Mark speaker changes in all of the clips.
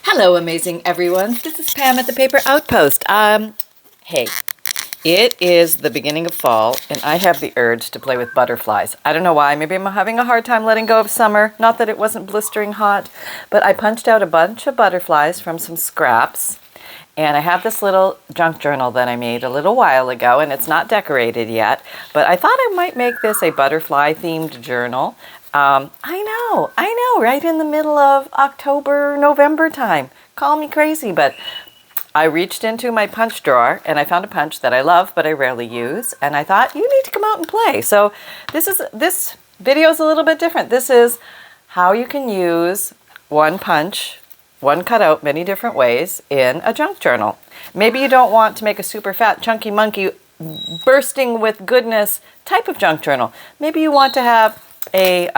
Speaker 1: Hello, amazing everyone. This is Pam at the Paper Outpost. Hey, it is the beginning of fall, and I have the urge to play with butterflies. I don't know why. Maybe I'm having a hard time letting go of summer. Not that it wasn't blistering hot, but I punched out a bunch of butterflies from some scraps, and I have this little junk journal that I made a little while ago, and it's not decorated yet, but I thought I might make this a butterfly-themed journal. I know, right in the middle of October, November time. Call me crazy, but I reached into my punch drawer and I found a punch that I love, but I rarely use. And I thought, you need to come out and play. So this video is a little bit different. This is how you can use one punch, one cutout, many different ways in a junk journal. Maybe you don't want to make a super fat, chunky monkey, bursting with goodness type of junk journal. Maybe you want to have a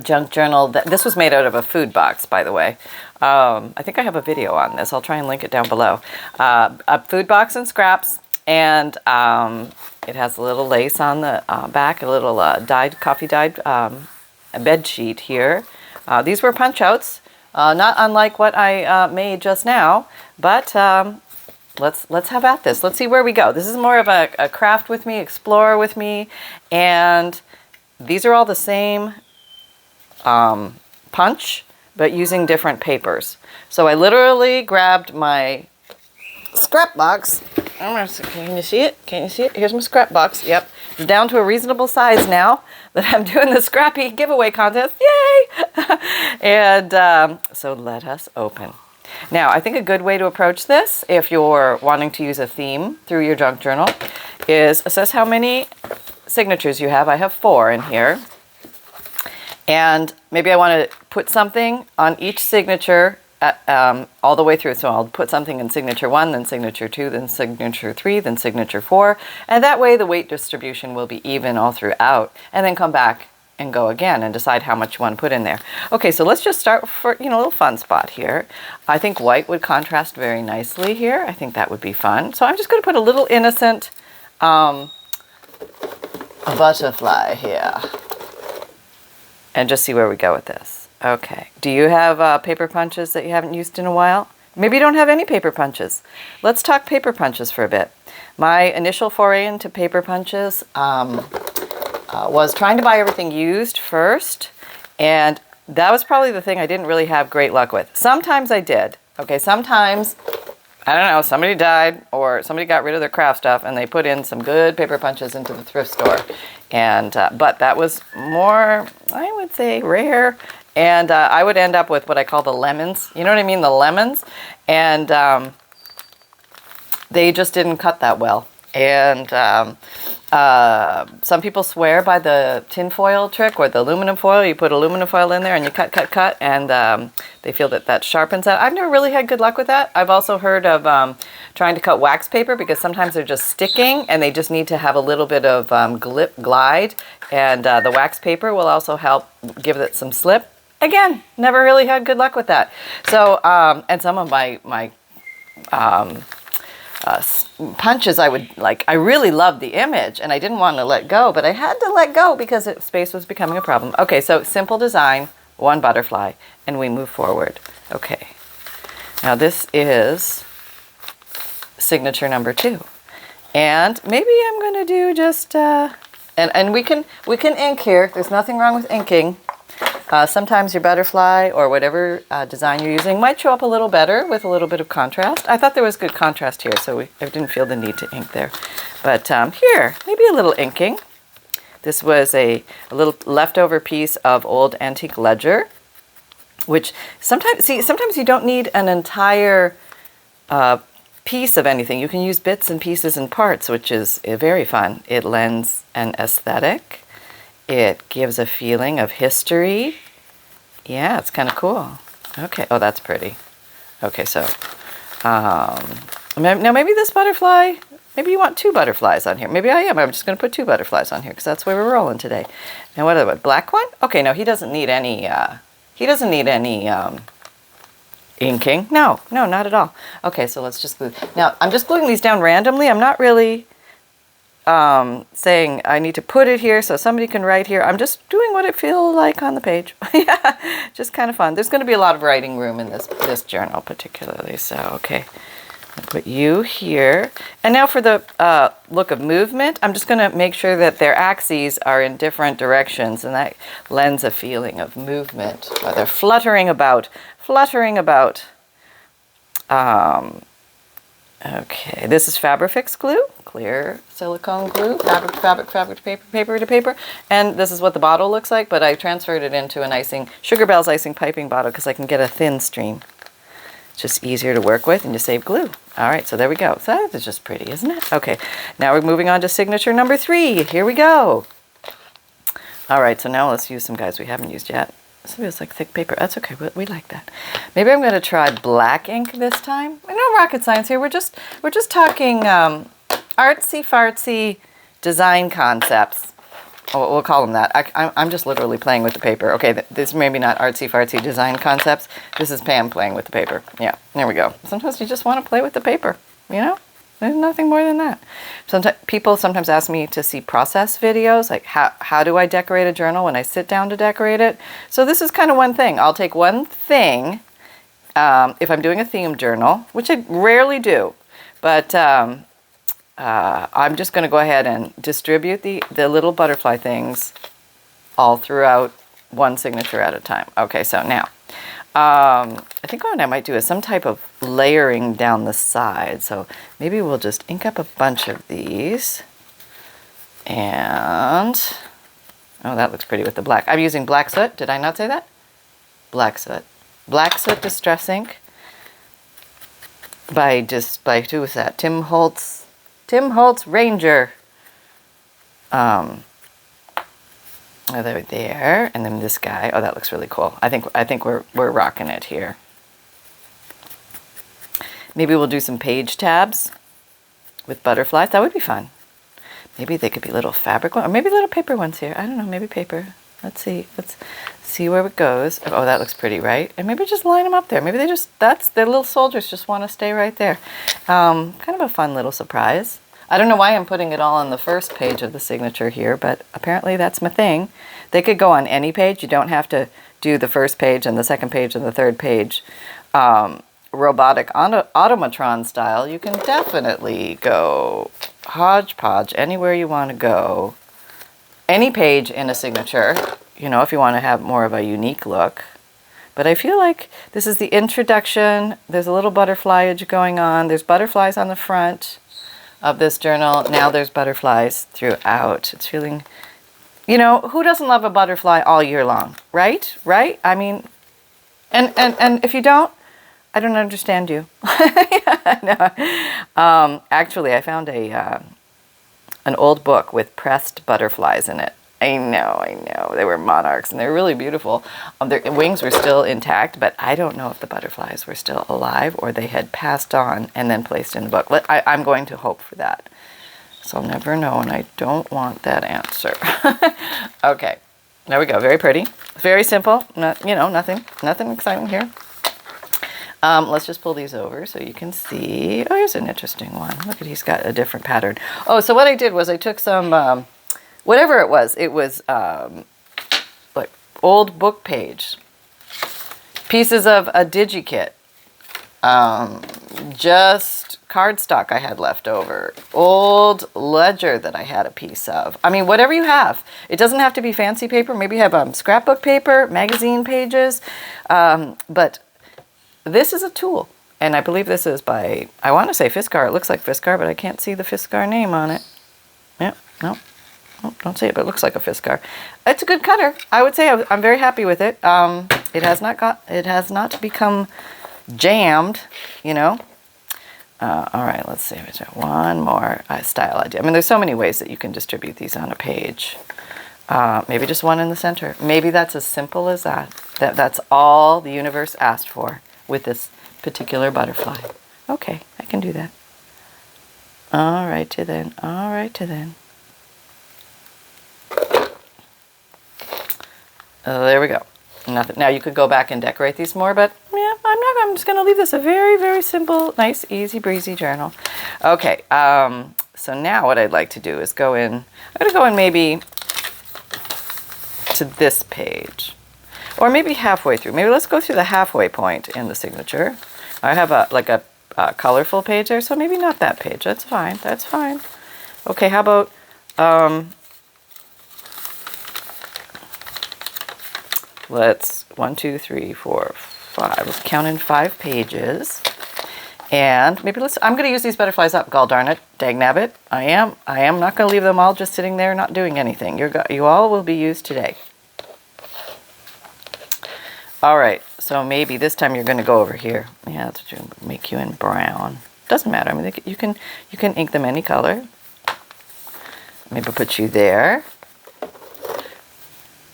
Speaker 1: junk journal this was made out of a food box, by the way. I think I have a video on this. I'll try and link it down below. A food box and scraps, and it has a little lace on the back, a little coffee dyed bed sheet here. These were punch outs, not unlike what I made just now, but let's have at this. Let's see where we go. This is more of a craft with me, explore with me, and these are all the same punch, but using different papers. So I literally grabbed my scrap box. Can you see it? Can you see it? Here's my scrap box. Yep. It's down to a reasonable size now that I'm doing the scrappy giveaway contest. Yay! And so let us open. Now, I think a good way to approach this, if you're wanting to use a theme through your junk journal, is assess how many signatures you have. I have 4 in here. And maybe I want to put something on each signature all the way through. So I'll put something in signature 1, then signature 2, then signature 3, then signature 4. And that way the weight distribution will be even all throughout. And then come back and go again and decide how much you want to put in there. Okay, so let's just start for, a little fun spot here. I think white would contrast very nicely here. I think that would be fun. So I'm just going to put a little innocent butterfly here and just see where we go with this. Okay, do you have paper punches that you haven't used in a while? Maybe you don't have any paper punches. Let's talk paper punches for a bit. My initial foray into paper punches was trying to buy everything used first, and that was probably the thing I didn't really have great luck with. Sometimes I did. Okay, sometimes, I don't know, somebody died or somebody got rid of their craft stuff and they put in some good paper punches into the thrift store. And but that was more, I would say, rare. And I would end up with what I call the lemons. You know what I mean? The lemons. And they just didn't cut that well. And some people swear by the tin foil trick or the aluminum foil. You put aluminum foil in there and you cut, and they feel that sharpens it. I've never really had good luck with that. I've also heard of trying to cut wax paper because sometimes they're just sticking and they just need to have a little bit of glide, and the wax paper will also help give it some slip. Again, never really had good luck with that. So, and some of my punches I really loved the image and I didn't want to let go, but I had to let go because space was becoming a problem. Okay, so simple design, 1 butterfly, and we move forward. Okay, now this is signature number 2, and maybe I'm going to do just and we can ink here. There's nothing wrong with inking. Sometimes your butterfly or whatever design you're using might show up a little better with a little bit of contrast. I thought there was good contrast here, so I didn't feel the need to ink there. But here, maybe a little inking. This was a little leftover piece of old antique ledger, which sometimes you don't need an entire piece of anything. You can use bits and pieces and parts, which is very fun. It lends an aesthetic. It gives a feeling of history. Yeah, it's kind of cool. Okay, oh, that's pretty. Okay, so now maybe this butterfly, maybe you want 2 butterflies on here. Maybe I am. I'm just going to put 2 butterflies on here because that's where we're rolling today. And what about black one? Okay, no, he doesn't need any. Inking. No, not at all. Okay, so let's just glue. Now I'm just gluing these down randomly. I'm not really saying I need to put it here so somebody can write here. I'm just doing what I feel like on the page. Yeah, just kind of fun. There's going to be a lot of writing room in this journal particularly. So, okay, I'll put you here. And now for the look of movement, I'm just going to make sure that their axes are in different directions, and that lends a feeling of movement. Or they're fluttering about. Okay, this is Fabrifix glue, clear silicone glue, fabric to paper, paper to paper. And this is what the bottle looks like, but I transferred it into an icing, Sugar Bell's icing piping bottle because I can get a thin stream. It's just easier to work with and you save glue. All right, so there we go. So that's just pretty, isn't it? Okay, now we're moving on to signature number 3. Here we go. All right, so now let's use some guys we haven't used yet. This feels like thick paper. That's okay. We like that. Maybe I'm going to try black ink this time. No rocket science here. We're just talking artsy fartsy design concepts. Oh, we'll call them that. I'm just literally playing with the paper. Okay, this may be not artsy fartsy design concepts. This is Pam playing with the paper. Yeah, there we go. Sometimes you just want to play with the paper. You know, there's nothing more than that. People sometimes ask me to see process videos, like how do I decorate a journal when I sit down to decorate it. So this is kind of one thing. I'll take one thing if I'm doing a theme journal, which I rarely do, but I'm just going to go ahead and distribute the little butterfly things all throughout one signature at a time. Okay, so now I think what I might do is some type of layering down the side. So maybe we'll just ink up a bunch of these. And, oh, that looks pretty with the black. I'm using black soot. Did I not say that? Black soot. Black soot distress ink by who was that? Tim Holtz Ranger. Oh, there, and then this guy. Oh, that looks really cool. I think we're rocking it here. Maybe we'll do some page tabs with butterflies. That would be fun. Maybe they could be little fabric ones, or maybe little paper ones here. I don't know. Maybe paper. Let's see. Let's see where it goes. Oh, that looks pretty, right? And maybe just line them up there. Maybe their little soldiers just want to stay right there. Kind of a fun little surprise. I don't know why I'm putting it all on the first page of the signature here, but apparently that's my thing. They could go on any page. You don't have to do the first page and the second page and the third page robotic automatron style. You can definitely go hodgepodge anywhere you want to go. Any page in a signature, you know, if you want to have more of a unique look. But I feel like this is the introduction. There's a little butterflyage going on. There's butterflies on the front of this journal. Now there's butterflies throughout. It's feeling, you know, who doesn't love a butterfly all year long, right? Right? I mean, and if you don't, I don't understand you. No. Actually, I found an old book with pressed butterflies in it. I know. They were monarchs, and they were really beautiful. Their wings were still intact, but I don't know if the butterflies were still alive or they had passed on and then placed in the book. I'm going to hope for that. So I'll never know, and I don't want that answer. Okay, there we go. Very pretty. Very simple. Nothing exciting here. Let's just pull these over so you can see. Oh, here's an interesting one. Look at, he's got a different pattern. Oh, so what I did was I took some... whatever it was like old book page, pieces of a Digikit, just cardstock I had left over, old ledger that I had a piece of. I mean, whatever you have. It doesn't have to be fancy paper. Maybe you have scrapbook paper, magazine pages, but this is a tool. And I believe this is by, I want to say Fiskar. It looks like Fiskar, but I can't see the Fiskar name on it. Yep, no. Oh, don't see it, but it looks like a Fiskar. It's a good cutter. I would say I'm very happy with it. It has not become jammed, you know. All right, let's see. One more style idea. I mean, there's so many ways that you can distribute these on a page. Maybe just one in the center. Maybe that's as simple as that. That's all the universe asked for with this particular butterfly. Okay, I can do that. All right, to then. All right, to then. There we go. Nothing. Now you could go back and decorate these more, but yeah, I'm just going to leave this a very, very simple, nice, easy breezy journal. Okay. So now what I'd like to do is go in, I'm going to go in maybe to this page, or maybe halfway through. Maybe let's go through the halfway point in the signature. I have a colorful page there, so maybe not that page. That's fine. That's fine. Okay, how about let's 1, 2, 3, 4, 5. Let's count in 5 pages. And maybe I'm going to use these butterflies up. Gall darn it, dag nabbit. I am not going to leave them all just sitting there not doing anything. You all will be used today. All right, so maybe this time you're going to go over here. Yeah, that's what you make you in brown. Doesn't matter. I mean, you can ink them any color. Maybe put you there.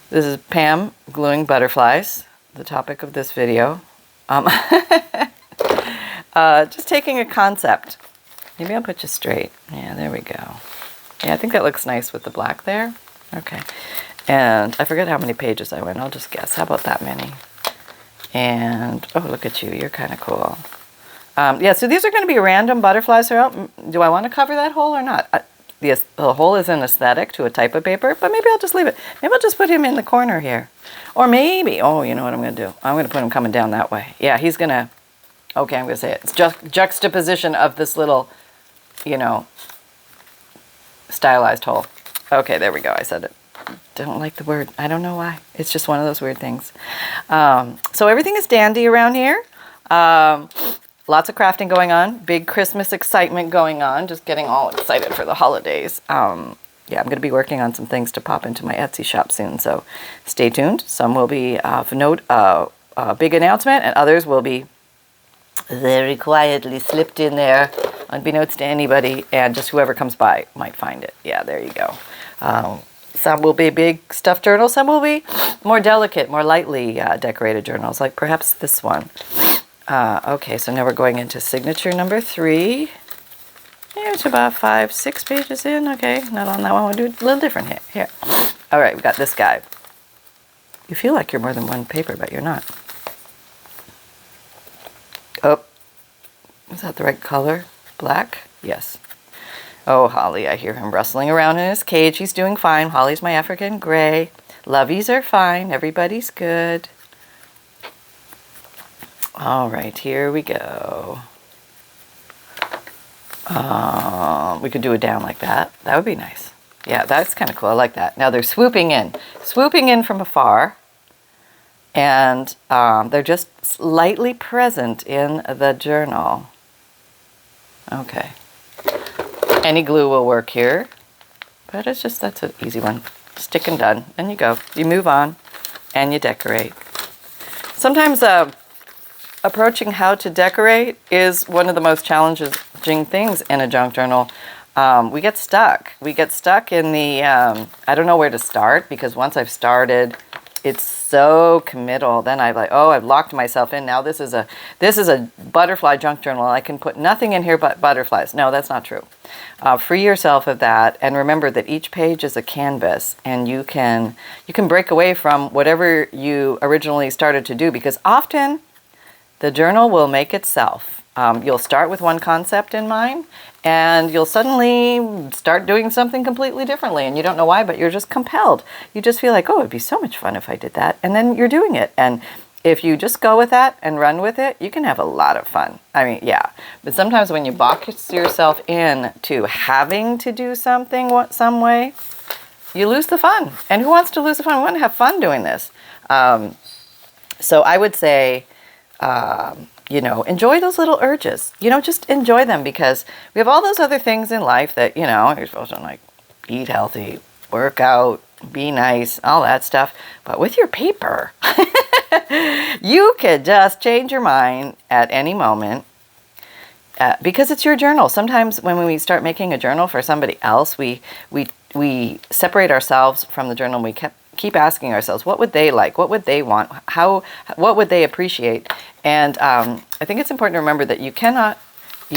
Speaker 1: This is Pam gluing butterflies, the topic of this video. Just taking a concept. Maybe I'll put you straight. Yeah, there we go. Yeah, I think that looks nice with the black there. Okay. And I forget how many pages I went. I'll just guess. How about that many? And, oh, look at you. You're kind of cool. Yeah, so these are going to be random butterflies throughout. Do I want to cover that hole or not? The whole is an aesthetic to a type of paper, but maybe I'll just leave it. Maybe I'll just put him in the corner here. Or maybe, oh, you know what I'm going to do? I'm going to put him coming down that way. Yeah, he's going to, okay, I'm going to say it. It's just juxtaposition of this little, you know, stylized hole. Okay, there we go. I said it. Don't like the word. I don't know why. It's just one of those weird things. So everything is dandy around here. Lots of crafting going on. Big Christmas excitement going on. Just getting all excited for the holidays. Yeah, I'm going to be working on some things to pop into my Etsy shop soon. So stay tuned. Some will be a big announcement, and others will be very quietly slipped in there, unbeknownst to anybody, and just whoever comes by might find it. Yeah, there you go. Some will be big stuffed journals. Some will be more delicate, more lightly decorated journals, like perhaps this one. Okay, so now we're going into signature number 3. Yeah, it's about 5, 6 pages in. Okay, not on that one. We'll do a little different here. All right, we've got this guy. You feel like you're more than one paper, but you're not. Oh, is that the right color? Black? Yes. Oh, Holly, I hear him rustling around in his cage. He's doing fine. Holly's my African gray. Lovies are fine. Everybody's good. All right, here we go. We could do it down like that. That would be nice. Yeah, that's kind of cool. I like that. Now they're swooping in from afar. And they're just slightly present in the journal. Okay. Any glue will work here, but that's an easy one. Stick and done, and you go. You move on, and you decorate. Sometimes approaching how to decorate is one of the most challenging things in a junk journal. We get stuck. We get stuck in the, I don't know where to start, because once I've started, it's so committal. Then I'm like, oh, I've locked myself in. Now this is a butterfly junk journal. I can put nothing in here but butterflies. No, that's not true. Free yourself of that, and remember that each page is a canvas, and you can break away from whatever you originally started to do, because often the journal will make itself. You'll start with one concept in mind, and you'll suddenly start doing something completely differently, and you don't know why, but you're just compelled. You just feel like, oh, it'd be so much fun if I did that, and then you're doing it. And if you just go with that and run with it, you can have a lot of fun. I mean, yeah, but sometimes when you box yourself in to having to do something some way, you lose the fun. And who wants to lose the fun? We want to have fun doing this. So I would say, you know, enjoy those little urges. You know, just enjoy them, because we have all those other things in life that, you know, you're supposed to, like, eat healthy, work out, be nice, all that stuff. But with your paper, you could just change your mind at any moment, because it's your journal. Sometimes when we start making a journal for somebody else, we separate ourselves from the journal, and we keep asking ourselves, what would they like? What would they want? What would they appreciate? And I think it's important to remember that you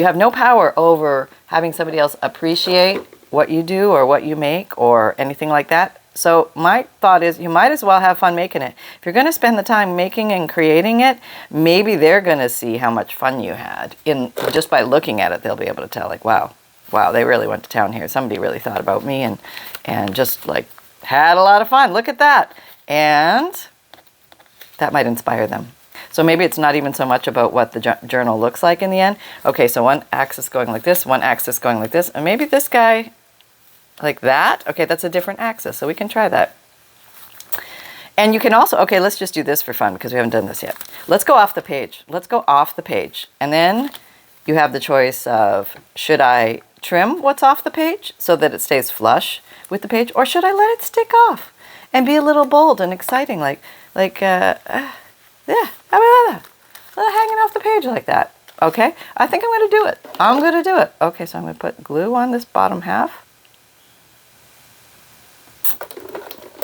Speaker 1: have no power over having somebody else appreciate what you do or what you make or anything like that. So my thought is, you might as well have fun making it. If you're going to spend the time making and creating it, maybe they're going to see how much fun you had. Just by looking at it, they'll be able to tell, like, wow, Wow, they really went to town here. Somebody really thought about me and just like had a lot of fun. Look at that. And that might inspire them. So maybe it's not even so much about what the journal looks like in the end. Okay, so one axis going like this, one axis going like this, and maybe this guy like that. Okay, that's a different axis, so we can try that. And you can also, okay, let's just do this for fun because we haven't done this yet. Let's go off the page. Let's go off the page. And then you have the choice of, should I trim what's off the page so that it stays flush with the page, or should I let it stick off and be a little bold and exciting, yeah, how about that? Hanging off the page like that. Okay, I think I'm going to do it. I'm going to do it. Okay, so I'm going to put glue on this bottom half.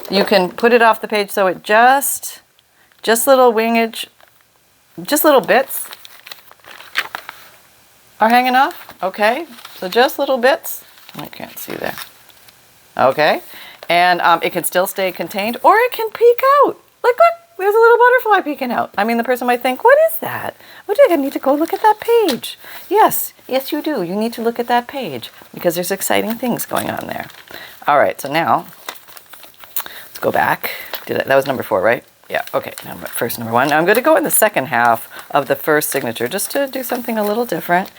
Speaker 1: You can put it off the page so it just little wingage, just little bits are hanging off. Okay, so just little bits. I can't see there. Okay, and it can still stay contained, or it can peek out. Like, look. There's a little butterfly peeking out. I mean, the person might think, what is that? What do I need to go look at that page? Yes, you do. You need to look at that page because there's exciting things going on there. All right, so now let's go back. That was number 4, right? Yeah, okay. Now first number 1. Now I'm going to go in the second half of the first signature just to do something a little different.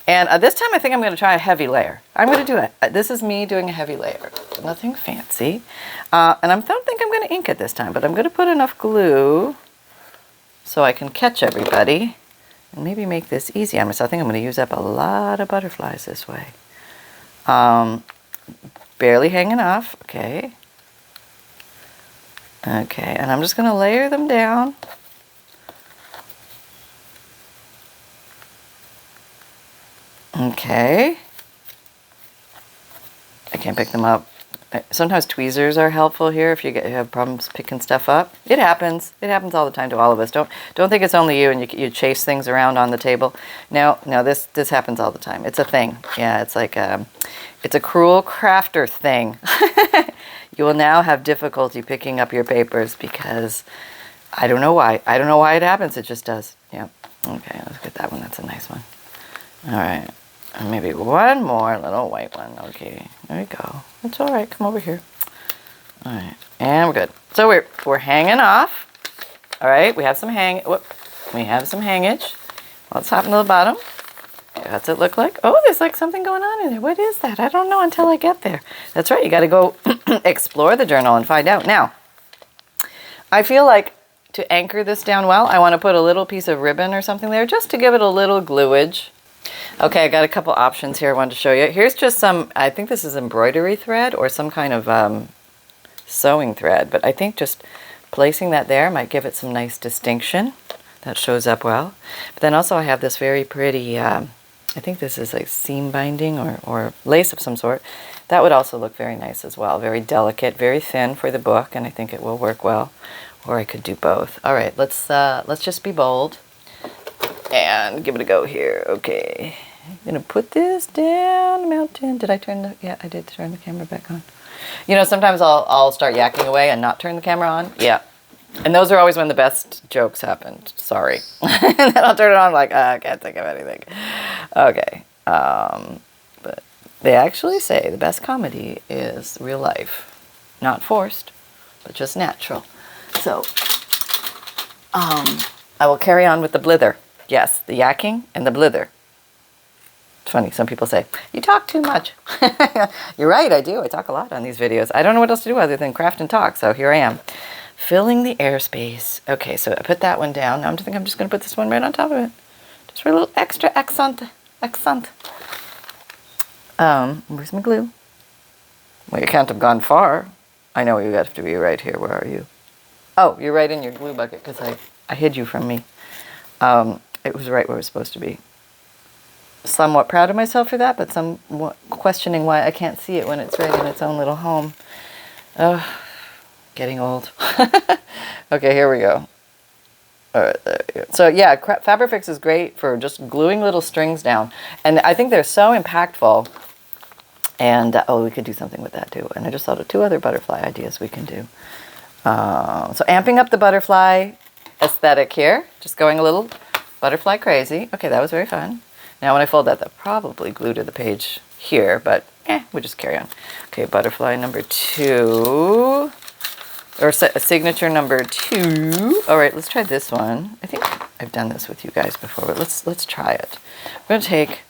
Speaker 1: And this time I think I'm going to try a heavy layer. I'm going to do it. This is me doing a heavy layer. Nothing fancy. And I don't think I'm going to ink it this time, but I'm going to put enough glue so I can catch everybody and maybe make this easy on myself. I think I'm going to use up a lot of butterflies this way. Barely hanging off. Okay. Okay, and I'm just going to layer them down. Okay. I can't pick them up. Sometimes tweezers are helpful here if you have problems picking stuff up. It happens. It happens all the time to all of us. Don't think it's only you and you chase things around on the table. No, this happens all the time. It's a thing. Yeah, it's like it's a cruel crafter thing. You will now have difficulty picking up your papers because I don't know why. I don't know why it happens. It just does. Yeah. Okay, let's get that one. That's a nice one. All right. And maybe one more little white one. Okay, there we go. It's all right. Come over here. All right, and we're good. So we're hanging off. All right, we have some hangage. Let's hop into the bottom. What's it look like? Oh, there's like something going on in there. What is that? I don't know until I get there. That's right. You got to go explore the journal and find out. Now, I feel like to anchor this down well, I want to put a little piece of ribbon or something there just to give it a little gluage. Okay, I got a couple options here I wanted to show you. Here's just some, I think this is embroidery thread or some kind of sewing thread, but I think just placing that there might give it some nice distinction. That shows up well. But then also I have this very pretty, I think this is like seam binding or lace of some sort. That would also look very nice as well. Very delicate, very thin for the book, and I think it will work well. Or I could do both. All right, let's just be bold and give it a go here. Okay, I'm gonna put this down the mountain. Did I turn the? Yeah, I did turn the camera back on. You know, sometimes I'll start yakking away and not turn the camera on. Yeah, and those are always when the best jokes happen. Sorry, and then I'll turn it on like I can't think of anything. Okay, but they actually say the best comedy is real life, not forced, but just natural. So, I will carry on with the blither. Yes, the yakking and the blither. It's funny, some people say, you talk too much. You're right, I do. I talk a lot on these videos. I don't know what else to do other than craft and talk, so here I am. Filling the airspace. Okay, so I put that one down. Now I'm just going to put this one right on top of it. Just for a little extra accent. Where's my glue? Well, you can't have gone far. I know you have to be right here. Where are you? Oh, you're right in your glue bucket because I hid you from me. It was right where it was supposed to be. Somewhat proud of myself for that, but somewhat questioning why I can't see it when it's right in its own little home. Oh, getting old. Okay, here we go. All right, there we go. So yeah, Fabrifix is great for just gluing little strings down. And I think they're so impactful. And, oh, we could do something with that too. And I just thought of 2 other butterfly ideas we can do. So amping up the butterfly aesthetic here. Just going a little butterfly crazy. Okay, that was very fun. Now when I fold that, that'll probably glue to the page here, but we'll just carry on. Okay, butterfly number 2, or signature number 2. All right, let's try this one. I think I've done this with you guys before, but let's try it. We're going to take,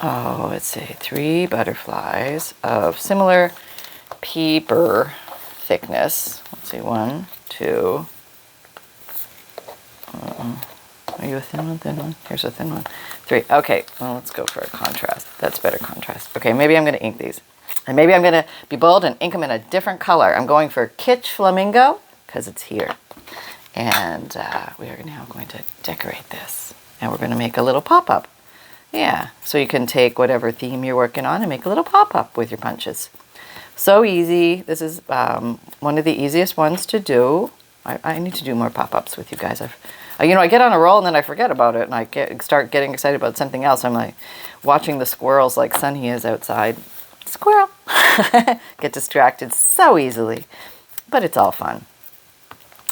Speaker 1: let's say 3 butterflies of similar paper thickness. Let's see, 1, 2. Are you a thin one, thin one? Here's a thin one. 3. Okay, well, let's go for a contrast. That's better contrast. Okay, maybe I'm going to ink these. And maybe I'm going to be bold and ink them in a different color. I'm going for Kitsch Flamingo because it's here. And we are now going to decorate this. And we're going to make a little pop-up. Yeah, so you can take whatever theme you're working on and make a little pop-up with your punches. So easy. This is one of the easiest ones to do. I need to do more pop-ups with you guys. I get on a roll and then I forget about it, and I start getting excited about something else. I'm like watching the squirrels like Sunny is outside. Squirrel! Get distracted so easily, but it's all fun.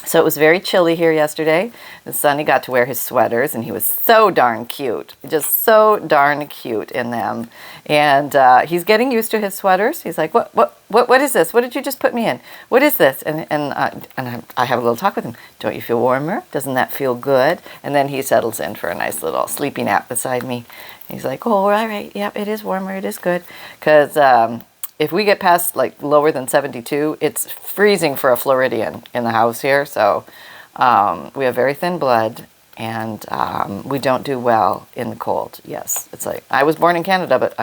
Speaker 1: So it was very chilly here yesterday, and Sunny got to wear his sweaters, and he was so darn cute. Just so darn cute in them. And he's getting used to his sweaters. He's like, what is this? What did you just put me in? What is this? And I have a little talk with him. Don't you feel warmer? Doesn't that feel good? And then he settles in for a nice little sleepy nap beside me. He's like, oh, all right. Yep, it is warmer. It is good. Because if we get past like lower than 72, it's freezing for a Floridian in the house here. So we have very thin blood, and we don't do well in the cold. Yes, it's like I was born in Canada, but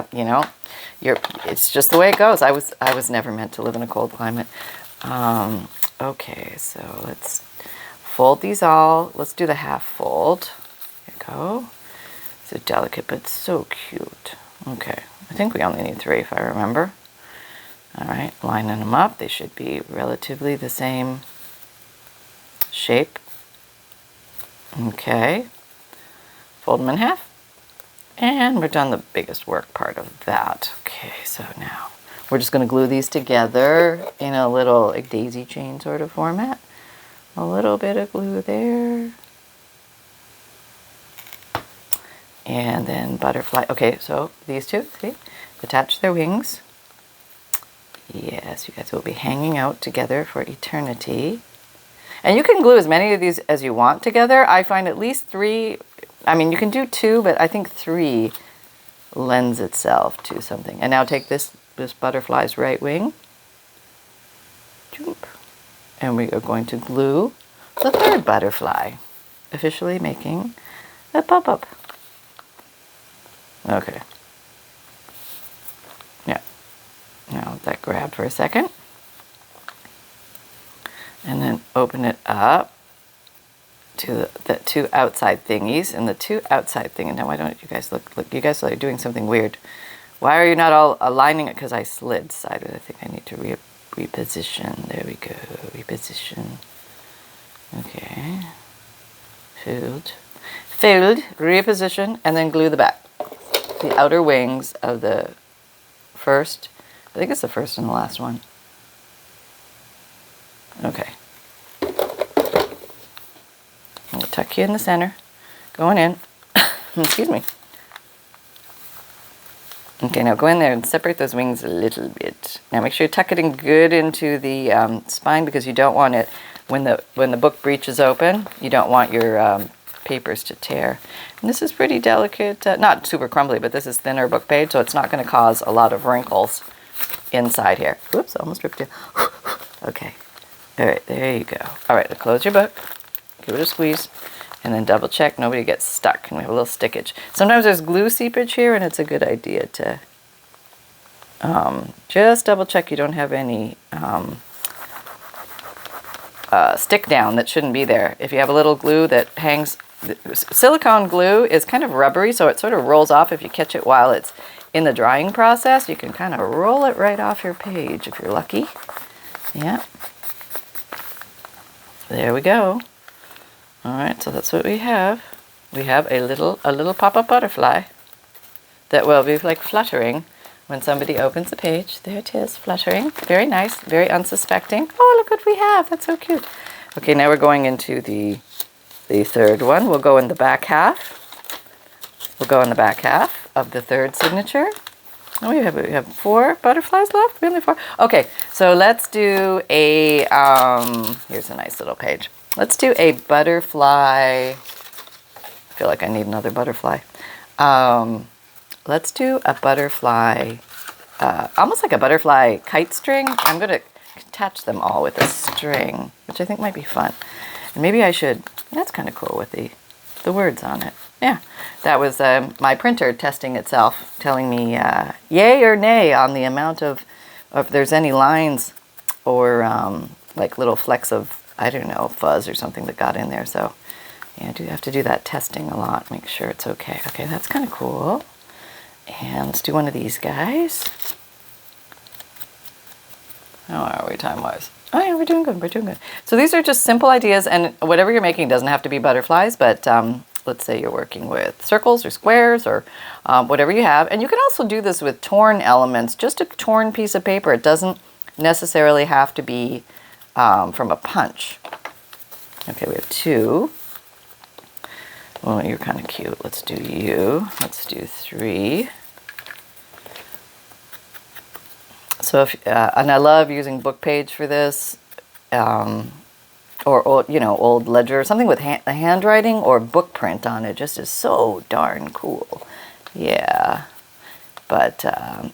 Speaker 1: it's just the way it goes. I was never meant to live in a cold climate. Okay, so let's fold these all. Let's do the half fold. There you go. So delicate, but so cute. Okay, I think we only need 3 if I remember. All right, lining them up. They should be relatively the same shape. Okay, fold them in half. And we're done the biggest work part of that. Okay, so now we're just going to glue these together in a little like daisy chain sort of format. A little bit of glue there. And then butterfly. Okay, so these two, see, attach their wings. Yes, you guys will be hanging out together for eternity. And you can glue as many of these as you want together. I find at least 3. I mean, you can do 2, but I think 3 lends itself to something. And now take this butterfly's right wing. And we are going to glue the 3rd butterfly, officially making a pop-up. Okay. Yeah. Now let that grab for a second. And then open it up to the 2 outside thingies. And the 2 outside thingies. Now why don't you guys look, you guys are doing something weird. Why are you not all aligning it? Because I slid sideways. I think I need to reposition. There we go. Reposition. Okay. Fold, reposition, and then glue the back. The outer wings of the first, I think it's the first and the last one. Okay. I'm going to tuck you in the center. Going in. Excuse me. Okay, now go in there and separate those wings a little bit. Now make sure you tuck it in good into the spine, because you don't want it, when the book breeches open, you don't want your papers to tear. And this is pretty delicate, not super crumbly, but this is thinner book page, so it's not going to cause a lot of wrinkles inside here. Oops, almost ripped you. Okay. All right, there you go. All right, close your book, give it a squeeze, and then double check nobody gets stuck. And we have a little stickage. Sometimes there's glue seepage here, and it's a good idea to just double check you don't have any stick down that shouldn't be there. If you have a little glue that hangs, silicone glue is kind of rubbery, so it sort of rolls off if you catch it while it's in the drying process. You can kind of roll it right off your page if you're lucky. Yeah. There we go. All right, so that's what we have. We have a little pop-up butterfly that will be like fluttering when somebody opens the page. There it is, fluttering. Very nice, very unsuspecting. Oh, look what we have. That's so cute. Okay, now we're going into the 3rd one. We'll go in the back half. We'll go in the back half. of the third signature. Oh, we have 4 butterflies left? Really 4? Okay, so let's do a, here's a nice little page. Let's do a butterfly. I feel like I need another butterfly. Let's do a butterfly, almost like a butterfly kite string. I'm going to attach them all with a string, which I think might be fun. And maybe I should, that's kind of cool with the words on it. Yeah, that was my printer testing itself, telling me yay or nay on the amount of, if there's any lines or like little flecks of, I don't know, fuzz or something that got in there. So yeah, I do have to do that testing a lot, make sure it's okay. Okay, that's kind of cool. And let's do one of these guys. How are we time-wise? Oh yeah, we're doing good, we're doing good. So these are just simple ideas, and whatever you're making doesn't have to be butterflies, but let's say you're working with circles or squares or whatever you have. And you can also do this with torn elements, just a torn piece of paper. It doesn't necessarily have to be from a punch. Okay, we have 2. Well, you're kind of cute. Let's do you. Let's do 3. So if, and I love using book page for this. Or you know, old ledger, something with handwriting or book print on it just is so darn cool. Yeah, but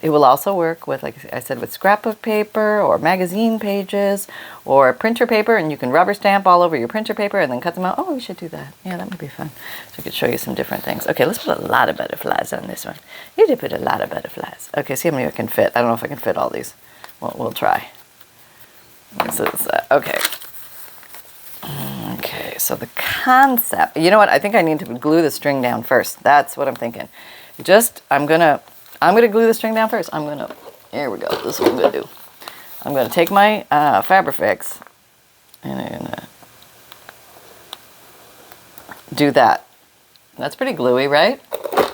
Speaker 1: it will also work with, like I said, with scrapbook paper or magazine pages or printer paper, and you can rubber stamp all over your printer paper and then cut them out. Oh, we should do that. Yeah, that might be fun. So I could show you some different things. Okay, let's put a lot of butterflies on this one. You did put a lot of butterflies. Okay, see how many I can fit. I don't know if I can fit all these. Well, we'll try. This is, okay. Okay, so the concept, you know what, I think I need to glue the string down first. That's what I'm thinking. I'm gonna glue the string down first. Here we go, this is what I'm gonna do. I'm gonna take my Fabrifix and I'm gonna do that. That's pretty gluey, right?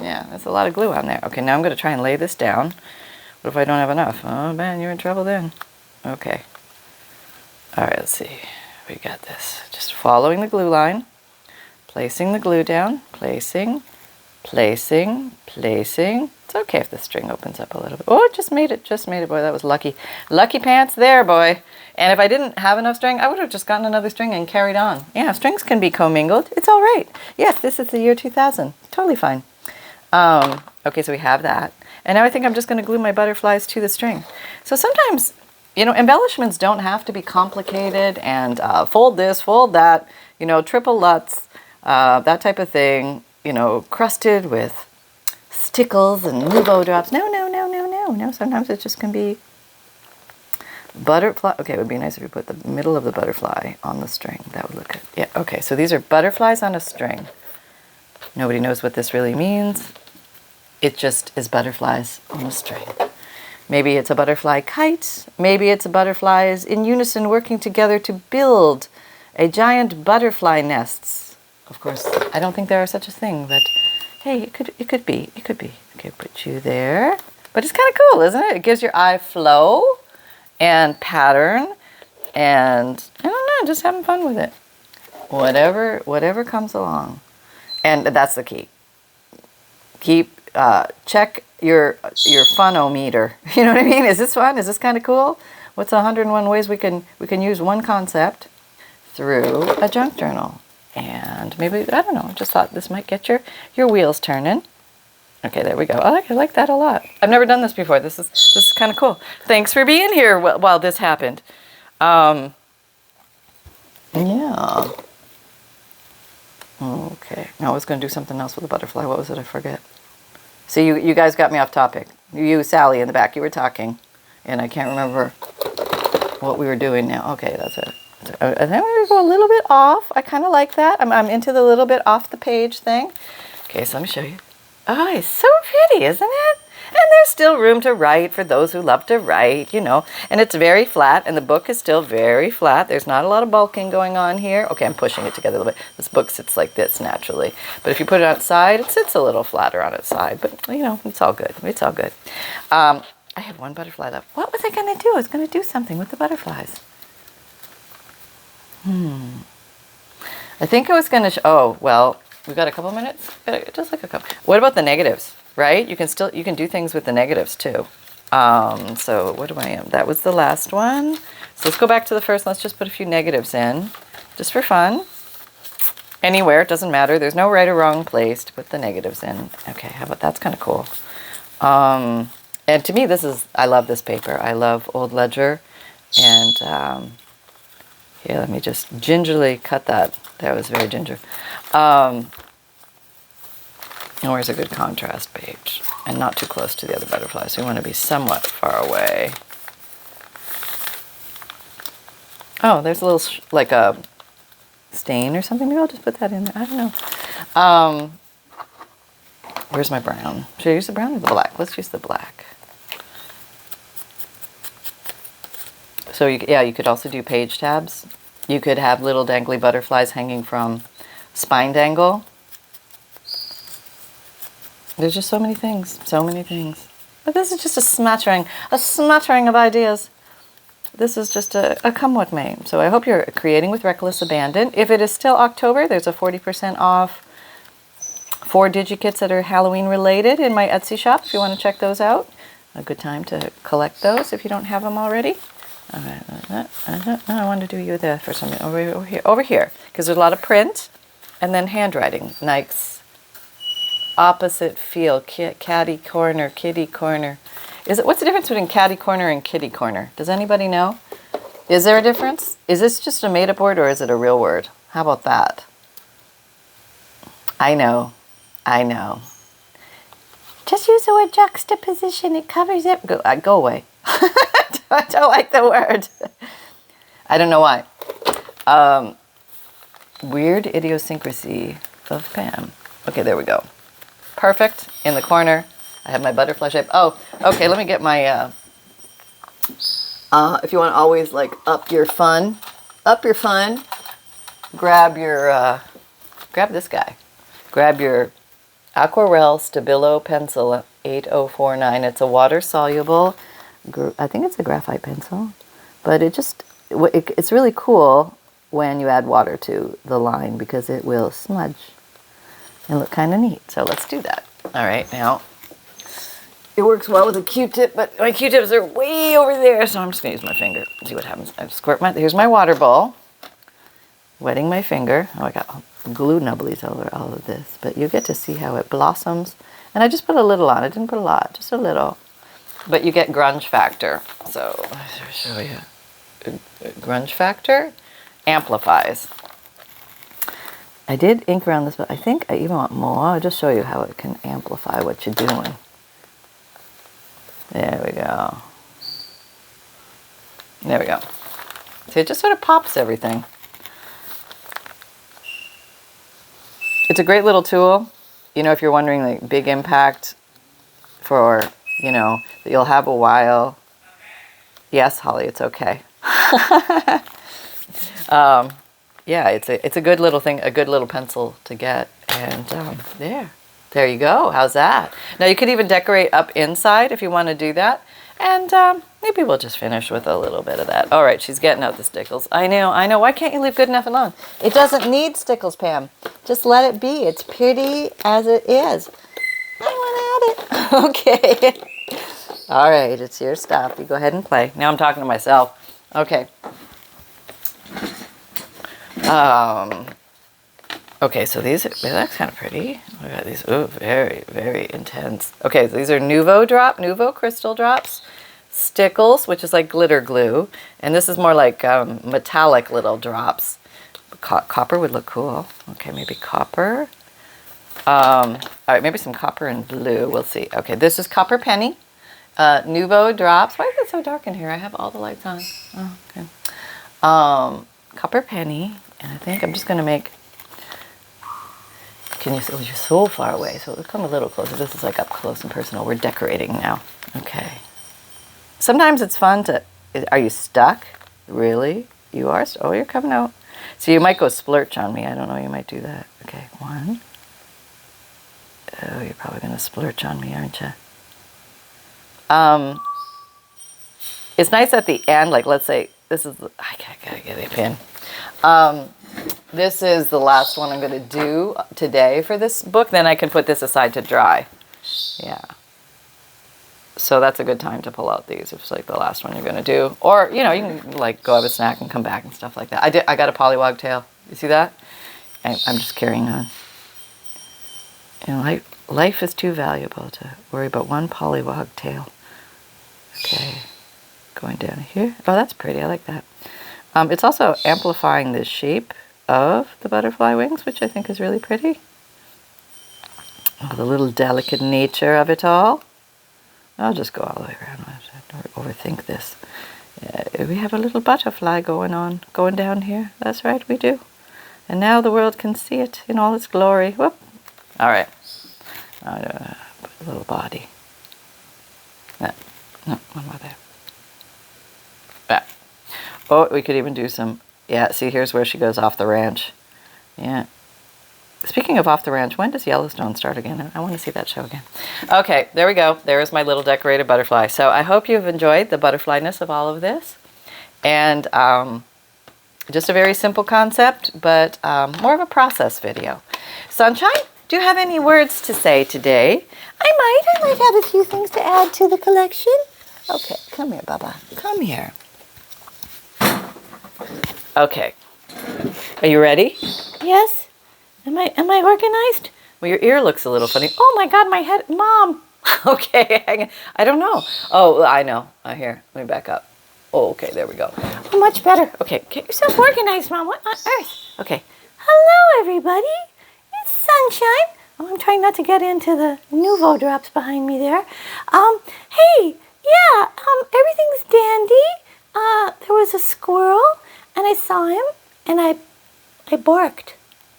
Speaker 1: Yeah, there's a lot of glue on there. Okay, now I'm gonna try and lay this down. What if I don't have enough? Oh man, you're in trouble then. Okay. All right, let's see. We got this. Just following the glue line, placing the glue down, placing, placing, placing. It's okay if the string opens up a little bit. Oh, it just made it, boy. That was lucky. Lucky pants there, boy. And if I didn't have enough string, I would have just gotten another string and carried on. Yeah, strings can be commingled. It's all right. Yes, this is the year 2000. Totally fine. Okay, so we have that. And now I think I'm just going to glue my butterflies to the string. So sometimes, you know, embellishments don't have to be complicated and fold this, fold that, you know, triple Lutz, that type of thing, you know, crusted with stickles and Nuvo drops. No. Sometimes it just can be butterfly. Okay, it would be nice if you put the middle of the butterfly on the string. That would look good. Yeah, okay, so these are butterflies on a string. Nobody knows what this really means. It just is butterflies on a string. Maybe it's a butterfly kite. Maybe it's butterflies in unison working together to build a giant butterfly nests. Of course, I don't think there are such a thing, but hey, it could be. Okay, put you there. But it's kind of cool, isn't it? It gives your eye flow and pattern, and I don't know, just having fun with it. Whatever comes along, and that's the key. Check your funometer. You know what I mean? Is this fun? Is this kind of cool? What's 101 ways we can use one concept through a junk journal? And maybe, I don't know, just thought this might get your wheels turning. Okay, there we go. I like that a lot. I've never done this before. This is kind of cool. Thanks for being here while this happened. Yeah. Okay. Now I was going to do something else with the butterfly. What was it? I forget. See, you guys got me off topic. You, Sally, in the back, you were talking, and I can't remember what we were doing now. Okay, that's it. I think we're going to go a little bit off. I kind of like that. I'm into the little bit off the page thing. Okay, so let me show you. Oh, it's so pretty, isn't it? And there's still room to write for those who love to write, you know. And it's very flat, and the book is still very flat. There's not a lot of bulking going on here. Okay, I'm pushing it together a little bit. This book sits like this naturally. But if you put it on its side, it sits a little flatter on its side. But, you know, it's all good. It's all good. I have one butterfly left. What was I going to do? I was going to do something with the butterflies. I think I was going to... oh, well, we've got a couple minutes? Just like a couple. What about the negatives? right? You can do things with the negatives too. So what do I am? That was the last one. So let's go back to the first. Let's just put a few negatives in, just for fun. Anywhere, it doesn't matter. There's no right or wrong place to put the negatives in. Okay, how about that's kind of cool. And to me, I love this paper. I love Old Ledger. And here, let me just gingerly cut that. That was very ginger. And where's a good contrast page? And not too close to the other butterflies. We want to be somewhat far away. Oh, there's a little, like a stain or something. Maybe I'll just put that in there. I don't know. Where's my brown? Should I use the brown or the black? Let's use the black. So, you could also do page tabs. You could have little dangly butterflies hanging from spine dangle. There's just so many things, so many things. But this is just a smattering of ideas. This is just a come what may. So I hope you're creating with reckless abandon. If it is still October, there's a 40% off 4 Digikits that are Halloween related in my Etsy shop if you want to check those out. A good time to collect those if you don't have them already. All right, I wanted to do you there for something over here, because there's a lot of print and then handwriting. Nice. Opposite feel, catty corner, kitty corner. What's the difference between catty corner and kitty corner? Does anybody know? Is there a difference? Is this just a made-up word or is it a real word? How about that? I know. Just use the word juxtaposition. It covers it. Go away. I don't like the word. I don't know why. Weird idiosyncrasy of Pam. Okay, there we go. Perfect. In the corner. I have my butterfly shape. Oh, okay, let me get my, if you want to always, like, up your fun, grab this guy. Grab your Aquarelle Stabilo pencil 8049. It's a water-soluble, I think it's a graphite pencil, but it's really cool when you add water to the line because it will smudge and look kind of neat. So let's do that. All right, now. It works well with a Q-tip, but my Q-tips are way over there, so I'm just going to use my finger. See what happens. I squirt here's my water bowl. Wetting my finger. Oh, I got glue nubblies over all of this, but you get to see how it blossoms. And I just put a little on. I didn't put a lot, just a little. But you get grunge factor. So, I'll show you. Grunge factor amplifies. I did ink around this, but I think I even want more. I'll just show you how it can amplify what you're doing. There we go. There we go. So it just sort of pops everything. It's a great little tool. You know, if you're wondering, like, big impact for, you know, that you'll have a while. Yes, Holly, it's okay. Yeah, it's a good little thing, a good little pencil to get. And there you go. How's that? Now you could even decorate up inside if you want to do that. And maybe we'll just finish with a little bit of that. All right, she's getting out the stickles. I know. Why can't you leave good enough alone? It doesn't need stickles, Pam. Just let it be. It's pretty as it is. I want to add it. Okay. All right, it's your stuff. You go ahead and play. Now I'm talking to myself. Okay. Okay, so that's kind of pretty. Look at these. Oh, very, very intense. Okay, so these are Nuvo crystal drops, Stickles, which is like glitter glue, and this is more like metallic little drops. Copper would look cool. Okay, maybe copper. All right, maybe some copper and blue. We'll see. Okay, this is Copper Penny, Nuvo drops. Why is it so dark in here? I have all the lights on. Oh, okay. Copper Penny, and I think I'm just going to make. Can you see? Oh, you're so far away, so it'll come a little closer. This is like up close and personal. We're decorating now. Okay. Sometimes it's fun to. Are you stuck? Really? You are? Oh, you're coming out. So you might go splurch on me. I don't know. You might do that. Okay, one. Oh, you're probably going to splurch on me, aren't you? It's nice at the end. Like, let's say this is. I gotta get a pin. This is the last one I'm going to do today for this book. Then I can put this aside to dry. Yeah. So that's a good time to pull out these if it's like the last one you're going to do. Or, you know, you can like go have a snack and come back and stuff like that. I got a pollywog tail. You see that? I'm just carrying on. You know, life is too valuable to worry about one pollywog tail. Okay. Going down here. Oh, that's pretty. I like that. It's also amplifying the shape of the butterfly wings, which I think is really pretty. Oh, the little delicate nature of it all. I'll just go all the way around. Don't overthink this. We have a little butterfly going down here. That's right, we do. And now the world can see it in all its glory. Whoop. All right. Put a little body. No, one more there. That. Oh, we could even do some, yeah, see, here's where she goes off the ranch. Yeah. Speaking of off the ranch, when does Yellowstone start again? I want to see that show again. Okay, there we go. There's my little decorated butterfly. So I hope you've enjoyed the butterflyness of all of this. And just a very simple concept, but more of a process video. Sunshine, do you have any words to say today? I might have a few things to add to the collection. Okay, come here, Bubba. Come here. Okay. Are you ready? Yes. Am I organized? Well, your ear looks a little funny. Oh my God, my head, Mom. Okay, hang on. I don't know. Oh, I know. Here, let me back up. Oh, okay, there we go. Oh, much better. Okay, get yourself organized, Mom. What on earth? Okay. Hello, everybody. It's Sunshine. Oh, I'm trying not to get into the Nouveau drops behind me there. Hey, yeah, everything's dandy. There was a squirrel, and I saw him, and I barked.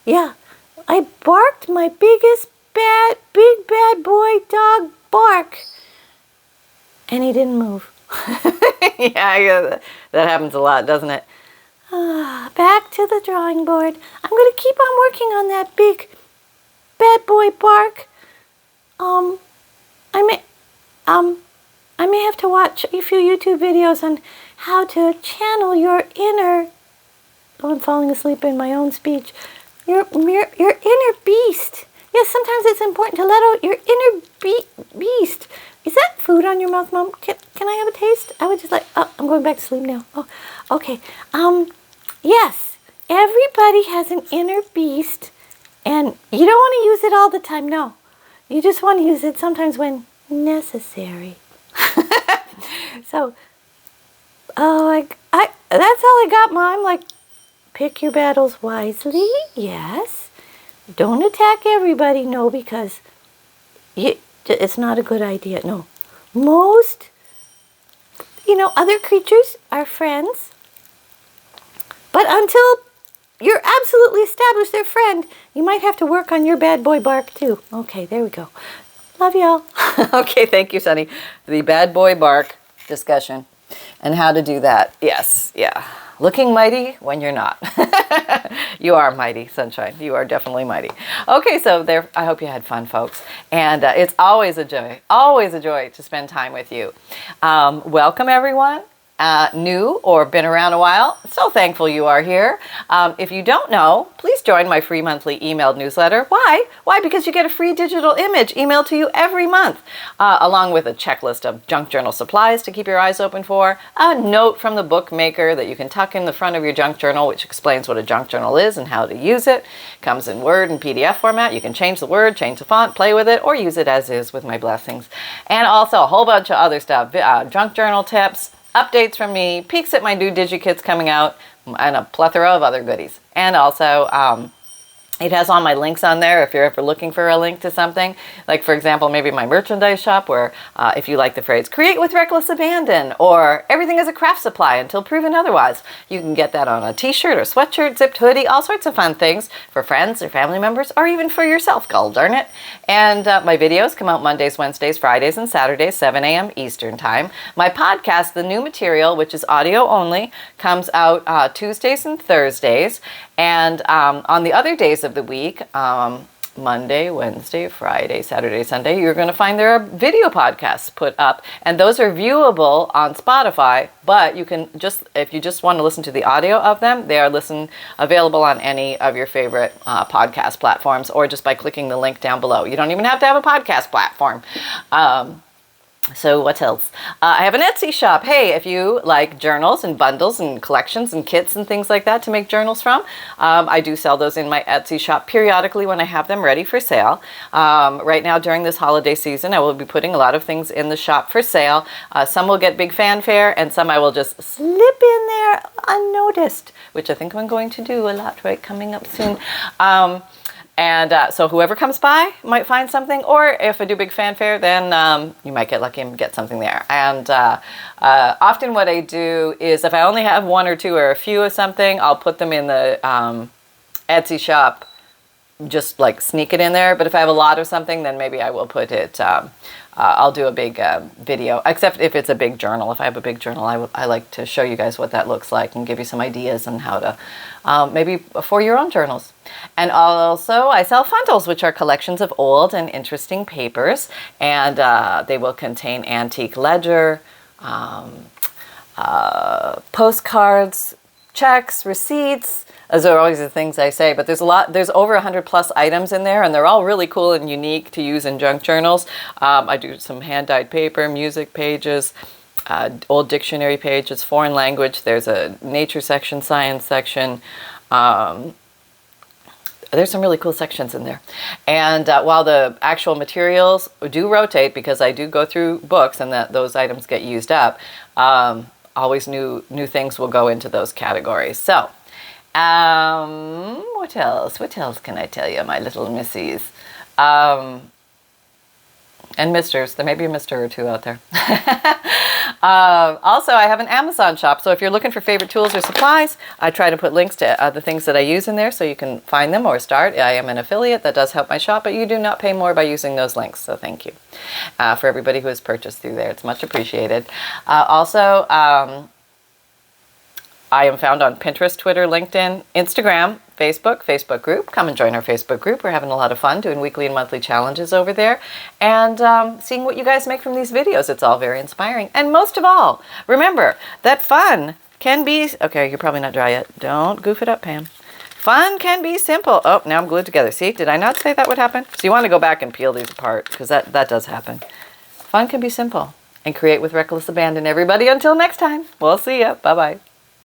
Speaker 1: Yeah, I barked my big bad boy dog bark, and he didn't move. Yeah, that happens a lot, doesn't it? Back to the drawing board. I'm going to keep on working on that big bad boy bark. I may have to watch a few YouTube videos on how to channel your inner. Oh, I'm falling asleep in my own speech. Your inner beast. Yes, sometimes it's important to let out your inner beast. Is that food on your mouth, Mom? Can I have a taste? I would just like. Oh, I'm going back to sleep now. Oh, okay. Yes, everybody has an inner beast, and you don't want to use it all the time. No, you just want to use it sometimes when necessary. So, that's all I got, Mom. Like, pick your battles wisely. Yes. Don't attack everybody. No, because it's not a good idea. No. Most, other creatures are friends. But until you're absolutely established their friend, you might have to work on your bad boy bark too. Okay, there we go. Love y'all. Okay, thank you, Sunny. The bad boy bark discussion and how to do that. Yes, yeah. Looking mighty when you're not. You are mighty, Sunshine. You are definitely mighty. Okay, so there. I hope you had fun, folks. And it's always a joy to spend time with you. Welcome, everyone. New or been around a while, so thankful you are here. If you don't know, please join my free monthly emailed newsletter. Why? Why? Because you get a free digital image emailed to you every month, along with a checklist of junk journal supplies to keep your eyes open for, a note from the bookmaker that you can tuck in the front of your junk journal, which explains what a junk journal is and how to use it. Comes in Word and PDF format. You can change the word, change the font, play with it, or use it as is with my blessings. And also a whole bunch of other stuff, junk journal tips, updates from me, peeks at my new Digikits coming out, and a plethora of other goodies. And also, it has all my links on there if you're ever looking for a link to something. Like, for example, maybe my merchandise shop where if you like the phrase, create with reckless abandon, or everything is a craft supply until proven otherwise. You can get that on a t-shirt or sweatshirt, zipped hoodie, all sorts of fun things for friends or family members, or even for yourself, god darn it. And my videos come out Mondays, Wednesdays, Fridays, and Saturdays, 7 a.m. Eastern Time. My podcast, The New Material, which is audio only, comes out Tuesdays and Thursdays. And on the other days of the week, Monday, Wednesday, Friday, Saturday, Sunday, you're going to find there are video podcasts put up, and those are viewable on Spotify, but you can just, if you just want to listen to the audio of them, they are available on any of your favorite podcast platforms, or just by clicking the link down below. You don't even have to have a podcast platform. So what else? I have an Etsy shop. Hey, if you like journals and bundles and collections and kits and things like that to make journals from, I do sell those in my Etsy shop periodically when I have them ready for sale. Right now during this holiday season, I will be putting a lot of things in the shop for sale. Some will get big fanfare, and some I will just slip in there unnoticed, which I think I'm going to do a lot right coming up soon. So whoever comes by might find something, or if I do big fanfare, then you might get lucky and get something there. And often what I do is, if I only have one or two or a few of something, I'll put them in the Etsy shop, just like sneak it in there. But if I have a lot of something, then maybe I will put it, I'll do a big video, except if it's a big journal. If I have a big journal, I like to show you guys what that looks like and give you some ideas on how to, maybe for your own journals. And also I sell FUNDLEs, which are collections of old and interesting papers, and they will contain antique ledger, postcards, checks, receipts. Those are always the things I say, but there's over 100 plus items in there, and they're all really cool and unique to use in junk journals. I do some hand-dyed paper, music pages, old dictionary pages, foreign language. There's a nature section, science section. There's some really cool sections in there. And while the actual materials do rotate, because I do go through books and those items get used up, always new things will go into those categories. So what else? What else can I tell you, my little missies? And misters. There may be a mister or two out there. Also, I have an Amazon shop. So if you're looking for favorite tools or supplies, I try to put links to the things that I use in there so you can find them or start. I am an affiliate. That does help my shop, but you do not pay more by using those links. So thank you for everybody who has purchased through there. It's much appreciated. Also, I am found on Pinterest, Twitter, LinkedIn, Instagram, Facebook group. Come and join our Facebook group. We're having a lot of fun doing weekly and monthly challenges over there, and seeing what you guys make from these videos. It's all very inspiring. And most of all, remember that fun can be, okay, you're probably not dry yet. Don't goof it up, Pam. Fun can be simple. Oh, now I'm glued together. See, did I not say that would happen? So you want to go back and peel these apart, because that does happen. Fun can be simple, and create with reckless abandon. Everybody, until next time, we'll see ya. Bye-bye.